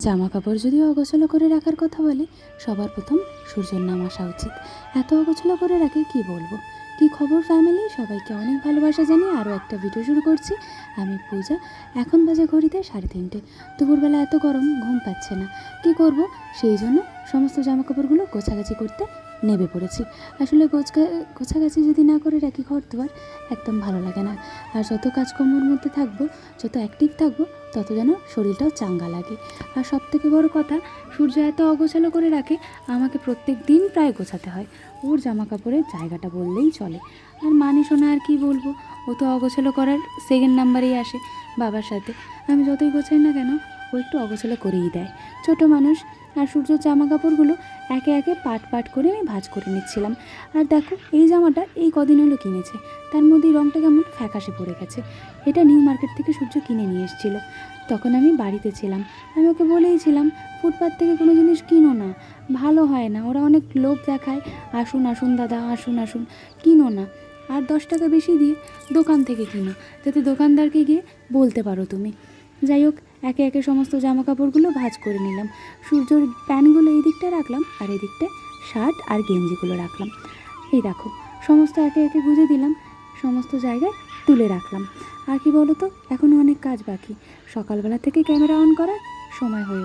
জামা কাপড় যদি অগোছালো করে রাখার কথা বলে সবার প্রথম সূর্যের নাম আসা উচিত। এত অগোছালো করে রাখে কি বলবো। কি খবর ফ্যামিলি, সবাইকে অনেক ভালোবাসা জানিয়ে আরও একটা ভিডিও শুরু করছি। আমি পূজা। এখন বাজে ঘড়িতে 3:30। দুপুরবেলা এত গরম, ঘুম পাচ্ছে না, কি করব। সেই জন্য সমস্ত জামা কাপড়গুলো গোছাগাছি করতে নেমে পড়েছি। আসলে গোছাগাছি যদি না করে রাখি ঘর দুয়ার, একদম ভালো লাগে না। আর যত কাজকর্মের মধ্যে থাকবো, যত অ্যাক্টিভ থাকবো, তত যেন শরীরটাও চাঙ্গা লাগে। আর সবথেকে বড় কথা, সূর্য এত অগোছালো করে রাখে, আমাকে প্রত্যেক দিন প্রায় গোছাতে হয়। ওর জামা কাপড়ের জায়গাটা বললেই চলে। আর মানি শোনা আর কি বলবো, ও তো অগোছালো করার সেকেন্ড নাম্বারেই আসে বাবার সাথে। আমি যতই গোছাই না কেন, ও একটু অগোছালো করেই দেয়। ছোট মানুষ। আর সূর্যর জামা কাপড়গুলো একে একে পাট পাট করে আমি ভাঁজ করে নিচ্ছিলাম। আর দেখো, এই জামাটা এই কদিন হলো কিনেছে, তার মধ্যে রঙটা কেমন ফ্যাকাশে পড়ে গেছে। এটা নিউ মার্কেট থেকে সূর্য কিনে নিয়ে এসেছিলো। তখন আমি বাড়িতে ছিলাম। আমি ওকে বলেইছিলাম, ফুটপাথ থেকে কোনো জিনিস কিনো না, ভালো হয় না, ওরা অনেক লোভ দেখায়। আসুন আসুন দাদা, আসুন আসুন, কিনো না। আর 10 টাকা বেশি দিয়ে দোকান থেকে কিনো, যাতে দোকানদারকে গিয়ে বলতে পারো তুমি। যাই হোক, একে একে সমস্ত জামা কাপড়গুলো ভাঁজ করে নিলাম। সূর্যর প্যান্টগুলো এই দিকটা রাখলাম, আর এই দিকটায় শার্ট আর গেঞ্জিগুলো রাখলাম। এই দেখো, সমস্ত একে একে গুজে দিলাম, সমস্ত জায়গায় তুলে রাখলাম। আর কি বলো তো, এখনও অনেক কাজ বাকি। সকালবেলা থেকে ক্যামেরা অন করার সময় হয়ে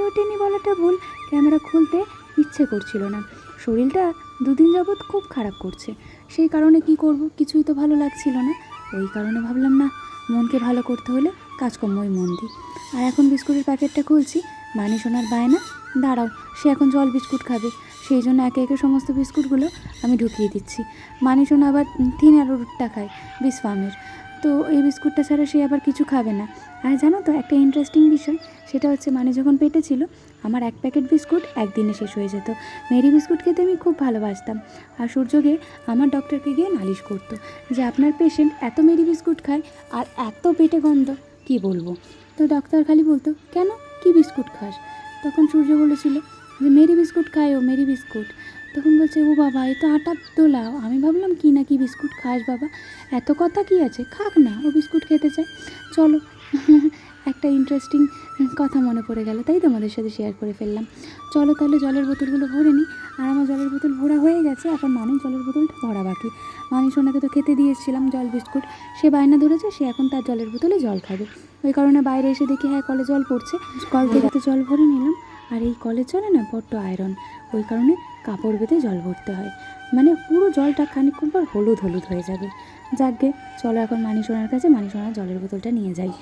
ওঠেনি বলাটা ভুল, ক্যামেরা খুলতে ইচ্ছে করছিল না। শরীরটা দুদিন যাবৎ খুব খারাপ করছে। সেই কারণে কি করব, কিছুই তো ভালো লাগছিল না। ওই কারণে ভাবলাম, না, মনকে ভালো করতে হলে কাজকর্মই মন দিই। আর এখন বিস্কুটের প্যাকেটটা খুলছি। মানি সোনার বায়না, দাঁড়াও, সে এখন জল বিস্কুট খাবে। সেই জন্য একে একে সমস্ত বিস্কুটগুলো আমি ঢুকিয়ে দিচ্ছি। মানি সোনা আবার থিন অ্যারোরুটটা খায়, বিসফার্মের। তো এই বিস্কুটটা ছাড়া সে আবার কিছু খাবে না। আর জানো তো, একটা ইন্টারেস্টিং বিষয়, সেটা হচ্ছে মানে যখন পেটে ছিল, আমার 1 প্যাকেট বিস্কুট একদিনে শেষ হয়ে যেত। মেরি বিস্কুট খেতে আমি খুব ভালোবাসতাম। আর সূর্যকে আমার ডক্টরকে গিয়ে নালিশ করতো যে আপনার পেশেন্ট এত মেরি বিস্কুট খায় আর এত পেটে গন্ধ, কি বলবো। তো ডক্টর খালি বলতো, কেন, কি বিস্কুট খাস? তখন সূর্য বলেছিল যে মেরি বিস্কুট খায় ও, মেরি বিস্কুট। তখন বলছে, ও বাবা, এ তো আটার দোলাও। আমি ভাবলাম, কি না কি বিস্কুট খাস বাবা, এত কথা কি আছে, খাক না, ও বিস্কুট খেতে চায়। চলো, একটা ইন্টারেস্টিং কথা মনে পড়ে গেল, তাই তোমাদের সাথে শেয়ার করে ফেললাম। চলো তাহলে জলের বোতলগুলো ভরে নিই। আর আমার জলের বোতল ভরা হয়ে গেছে, এখন মানির জলের বোতলটা ভরা বাকি। মানি সোনাকে তো খেতে দিয়েছিলাম জল বিস্কুট, সে বায়না ধরেছে, সে এখন তার জলের বোতলে জল খাবে। ওই কারণে বাইরে এসে দেখি, হ্যাঁ, কলে জল পড়ছে, কল থেকে তো জল ভরে নিলাম। আর এই কলের জলে না বড্ড আয়রন, ওই কারণে কাপড় বেঁধে জল ভরতে হয়, মানে পুরো জলটা খানিকক্ষণ পর হলুদ হলুদ হয়ে যাবে। যাকগে, চলো এখন মানি সোনার কাছে মানি সোনার জলের বোতলটা নিয়ে যাই।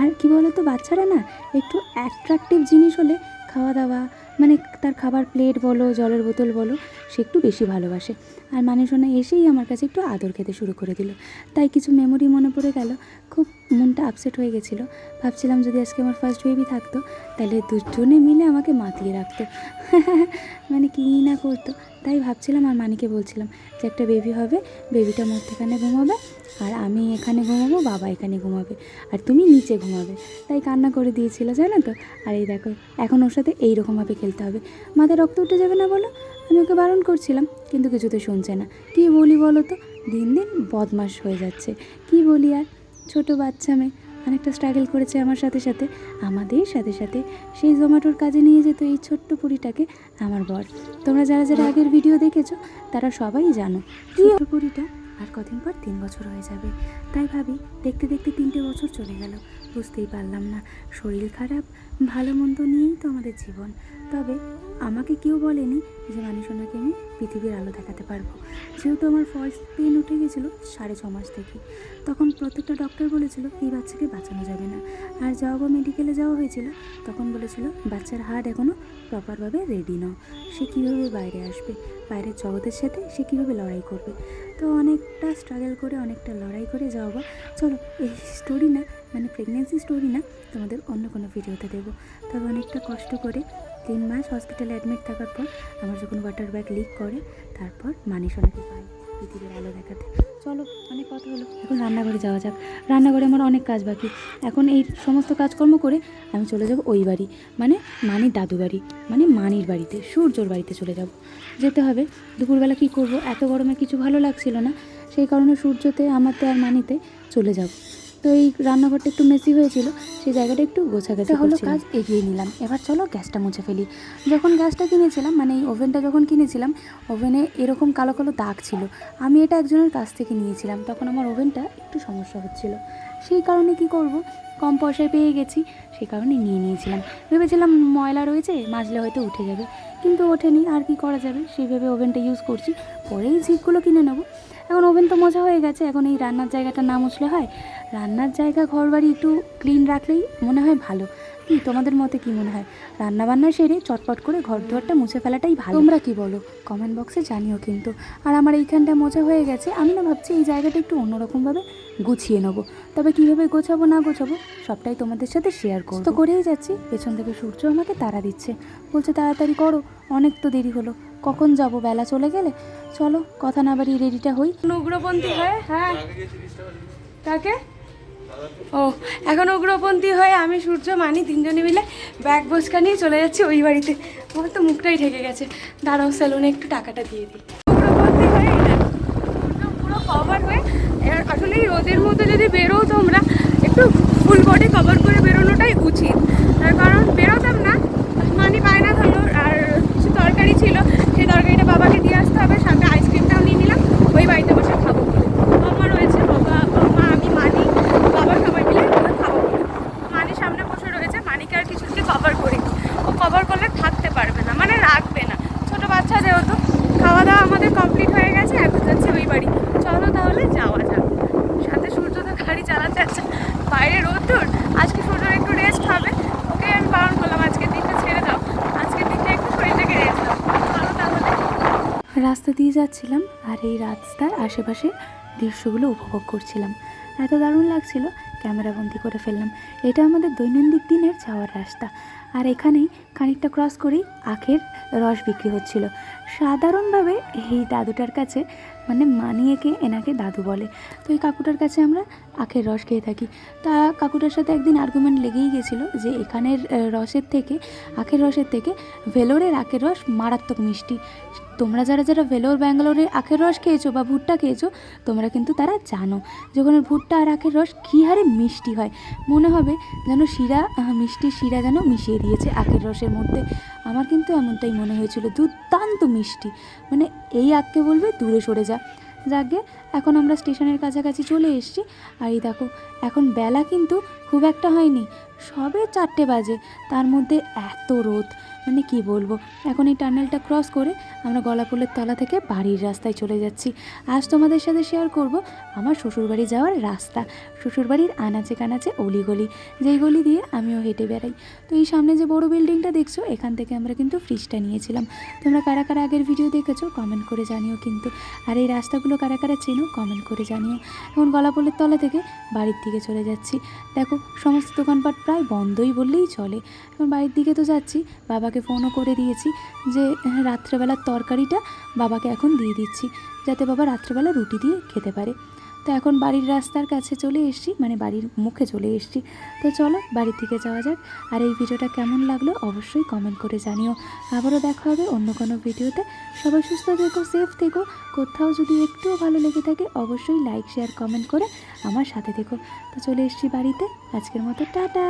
আর কি বলো তো, বাচ্চারা না একটু অ্যাট্রাকটিভ জিনিস হলে খাওয়া দাওয়া, মানে তার খাবার প্লেট বলো, জলের বোতল বলো, সে একটু বেশি ভালোবাসে। আর মানি সোনা এসেই আমার কাছে একটু আদর খেতে শুরু করে দিল। তাই কিছু মেমোরি মনে পড়ে গেল, খুব মনটা আপসেট হয়ে গেছিলো। ভাবছিলাম যদি আজকে আমার ফার্স্ট বেবি থাকতো, তাহলে দুজনে মিলে আমাকে মাতিয়ে রাখতো, মানে কী না করতো। তাই ভাবছিলাম, আর মানিকে বলছিলাম যে একটা বেবি হবে, বেবিটা মধ্যেখানে ঘুমাবে, আর আমি এখানে ঘুমাবো, বাবা এখানে ঘুমাবে, আর তুমি নিচে ঘুমাবে। তাই কান্না করে দিয়েছিল, জানো তো। আর এই দেখো, এখন ওর সাথে এইরকমভাবে খেলতে হবে। মাথায় রক্ত উঠে যাবে না বলো? আমি ওকে বারণ করছিলাম, কিন্তু কিছুতে শুনছে না। কী বলি বলো তো, দিন দিন বদমাশ হয়ে যাচ্ছে। কি বলি আর, ছোট বাচ্চা মেয়ে, অনেকটা স্ট্রাগল করেছে আমার সাথে সাথে। আমাদের সাথে সাথে সেই জোম্যাটোর কাজে নিয়ে যেত এই ছোট্ট পুরিটাকে আমার বর। তোমরা যারা যারা আগের ভিডিও দেখেছো, তারা সবাই জানো ছোট্ট পুরিটা আর কদিন পর 3 বছর হয়ে যাবে। তাই ভাবি, দেখতে দেখতে 3টে বছর চলে গেল, বুঝতেই পারলাম না। শরীর খারাপ, ভালো মন্দ নিয়েই তো আমাদের জীবন। তবে আমাকে কেউ বলেনি যে মানিসোনাকে আমি পৃথিবীর আলো দেখাতে পারবো। যেহেতু আমার ফার্স্ট পেন উঠে গেছিলো 6.5 মাস থেকে, তখন প্রত্যেকটা ডক্টর বলেছিল এই বাচ্চাকে বাঁচানো যাবে না। আর যাওয়া মেডিকেলে যাওয়া হয়েছিল, তখন বলেছিল বাচ্চার হার্ট এখনও প্রপারভাবে রেডি নয়, সে কীভাবে বাইরে আসবে, বাইরের জগতের সাথে সে কীভাবে লড়াই করবে। তো অনেকটা স্ট্রাগল করে, অনেকটা লড়াই করে যাওয়া। চলো, এই স্টোরি না, মানে প্রেগনেন্সি স্টোরি না, তোমাদের অন্য কোনো ভিডিওতে দেবো। তবে অনেকটা কষ্ট করে 3 মাস হসপিটালে অ্যাডমিট থাকার পর আমার যখন ওয়াটার ব্যাগ লিক করে, তারপর মানিসোনাকে পাই পৃথিবীর আলো দেখাতে। চলো, অনেক কথা হলো, এখন রান্নাঘরে যাওয়া যাক। রান্নাঘরে আমার অনেক কাজ বাকি। এখন এই সমস্ত কাজকর্ম করে আমি চলে যাব ওই বাড়ি, মানে মানির দাদু বাড়ি, মানে মানির বাড়িতে, সূর্যর বাড়িতে চলে যাব, যেতে হবে। দুপুরবেলা কী করব, এত গরমে কিছু ভালো লাগছিল না, সেই কারণে সূর্যতে, আমাতে আর মানিতে চলে যাব। তো এই রান্নাঘরটা একটু মেসি হয়েছিল, সেই জায়গাটা একটু গোছাগাছি হলো, কাজ এগিয়ে নিলাম। এবার চলো গ্যাসটা মুছে ফেলি। যখন গ্যাসটা কিনেছিলাম, মানে এই ওভেনটা যখন কিনেছিলাম, ওভেনে এরকম কালো কালো দাগ ছিল। আমি এটা একজনের কাছ থেকে নিয়েছিলাম, তখন আমার ওভেনটা একটু সমস্যা হচ্ছিল, সেই কারণে কি করব, কম পয়সায় পেয়ে গেছি, সেই কারণে নিয়ে নিয়েছিলাম। ভেবেছিলাম ময়লা রয়েছে, মাজলে হয়তো উঠে যাবে, কিন্তু ওঠেনি। আর কি করা যাবে, সেই ভেবে ওভেনটা ইউজ করছি, পরেই ঝিকগুলো কিনে নেবো। এখন ওভেন তো মোছা হয়ে গেছে, এখন এই রান্নার জায়গাটা না মুছলে হয়? রান্নার জায়গা ঘর বাড়ি একটু ক্লিন রাখলেই মনে হয় ভালো। কি তোমাদের মতে কি মনে হয়? রান্নাবান্না সেরে চটপট করে ঘর দুয়ারটা মুছে ফেলাটাই ভালো। তোমরা কি বলো কমেন্ট বক্সে জানিও কিন্তু। আর আমার এইখানটা মোছা হয়ে গেছে, আমি না ভাবছি এই জায়গাটা একটু অন্যরকমভাবে গুছিয়ে নেবো। তবে কীভাবে গোছাবো না গোছাবো সবটাই তোমাদের সাথে শেয়ার করবো। তো করেই যাচ্ছি, পেছন থেকে সূর্য আমাকে তাড়া দিচ্ছে, বলছে তাড়াতাড়ি করো, অনেক তো দেরি হলো, কখন যাব, বেলা চলে গেলে। চলো কথা না বাড়িয়ে রেডিটা হই। উগ্রপন্থী হয়ে, হ্যাঁ কাকে, ও এখন উগ্রপন্থী হয়ে আমি সূর্য মানি তিনজনে মিলে ব্যাগ বসকা নিয়ে চলে যাচ্ছি ওই বাড়িতে। আমার তো মুখটাই ঢেকে গেছে, দাঁড়াও সেলুনে একটু টাকাটা দিয়ে দিই। উগ্রপন্থী হয়ে পুরো কভার হয়ে, আসলে এই রোদের মধ্যে যদি বেরো তোমরা একটু ফুল বডি কভার করে বেরোনোটাই উচিত। তার কারণ বেরোতাম না, মানি বায়না ধরলো, আর কিছু তরকারি ছিল, সেই তরকারিটা বাবাকে দিয়ে আসতে হবে, সাথে আইসক্রিমটাও নিয়ে নিলাম, ওই বাড়িতে বসে খাবো বলে। বাবা রয়েছে, বাবা মা আমি মানি বাবা সবাই মিলে খাবো বলে। মানি সামনে বসে রয়েছে, মানিকে আর কিছু দিয়ে কভার করি, ও কভার করলে থাকতে পারবে না, মানে রাখবে না, ছোটো বাচ্চা যেহেতু। খাওয়া দাওয়া আমাদের কমপ্লিট হয়ে গেছে, এখন যাচ্ছে ওই বাড়ি। চলো তাহলে যাওয়া যাক। সাথে সূর্য তো গাড়ি চালাতে যাচ্ছে, বাইরে রোদ্দুর, আজকে সূর্যর একটু রেস্ট হবে, ওকে আমি বারণ করলাম আজকে দিনটা ছেড়ে দাও, আজকে দিনটা একটু শরীরটাকে রেস্ট দাও। চলো তাহলে। রাস্তা দিয়ে যাচ্ছিলাম আর এই রাস্তার আশেপাশে দৃশ্যগুলো উপভোগ করছিলাম, এত দারুণ লাগছিল, ক্যামেরাবন্দি করে ফেললাম। এটা আমাদের দৈনন্দিন দিনের যাওয়ার রাস্তা, আর এখানেই খানিকটা ক্রস করেই আখের রস বিক্রি হচ্ছিল। সাধারণভাবে এই দাদুটার কাছে, মানে মানিয়েকে এনাকে দাদু বলে, তো এই কাকুটার কাছে আমরা আখের রস খেয়ে থাকি। তা কাকুটার সাথে একদিন আর্গুমেন্ট লেগেই গেছিলো যে এখানের রসের থেকে, আখের রসের থেকে ভেলোরের আখের রস মারাত্মক মিষ্টি। তোমরা যারা যারা ভেলোর ব্যাঙ্গালোরে আখের রস খেয়েছো বা ভুট্টা খেয়েছো, তোমরা কিন্তু তারা জানো যে ওখানে ভুট্টা আর আখের রস কী হারে মিষ্টি হয়, মনে হবে যেন শিরা, মিষ্টির শিরা যেন মিশিয়ে দিয়েছে আখের রসের মধ্যে। আমার কিন্তু এমনটাই মনে হয়েছিল, দুর্দান্ত মিষ্টি, মানে এই আখকে বলবে দূরে সরে যা। যাকে এখন আমরা স্টেশনের কাছাকাছি চলে এসেছি, আর এই দেখো এখন বেলা কিন্তু খুব একটা হয়নি, সবে 4টে বাজে, তার মধ্যে এত রোদ, মানে কি বলবো। এখন এই টানেলটা ক্রস করে আমরা গলাপুলের তলা থেকে বাড়ির রাস্তায় চলে যাচ্ছি। আজ তোমাদের সাথে শেয়ার করব আমার শ্বশুরবাড়ি যাওয়ার রাস্তা, শ্বশুরবাড়ির আনাচে কানাচে অলিগলি, যেই গলি দিয়ে আমিও হেঁটে বেড়াই। তো এই সামনে যে বড় বিল্ডিংটা দেখছো, এখান থেকে আমরা কিন্তু ফ্রিজটা নিয়েছিলাম। তোমরা কারা কারা আগের ভিডিও দেখেছো কমেন্ট করে জানিও কিন্তু, আর এই রাস্তাগুলো কারা কারা চেনো কমেন্ট করে জানিও। এখন গলাপুলের তলা থেকে বাড়ির দিকে চলে যাচ্ছি। দেখো সমস্ত দোকানপাট প্রায় বন্ধই বললেই চলে। এখন বাড়ির দিকে তো যাচ্ছি, বাবাকে ফোনও করে দিয়েছি যে রাত্রেবেলার তরকারিটা বাবাকে এখন দিয়ে দিচ্ছি, যাতে বাবা রাত্রেবেলা রুটি দিয়ে খেতে পারে। তো এখন বাড়ির রাস্তার কাছে চলে এসেছি, মানে বাড়ির মুখে চলে এসেছি। তো চলো বাড়ির দিকে যাওয়া যাক। আর এই ভিডিওটা কেমন লাগলো অবশ্যই কমেন্ট করে জানিও। আবারও দেখা হবে অন্য কোনো ভিডিওতে। সবাই সুস্থ থেকো, সেফ থেকো। কোথাও যদি একটুও ভালো লেগে থাকে অবশ্যই লাইক শেয়ার কমেন্ট করে আমার সাথে থেকো। তো চলে এসেছি বাড়িতে, আজকের মতো টাটা।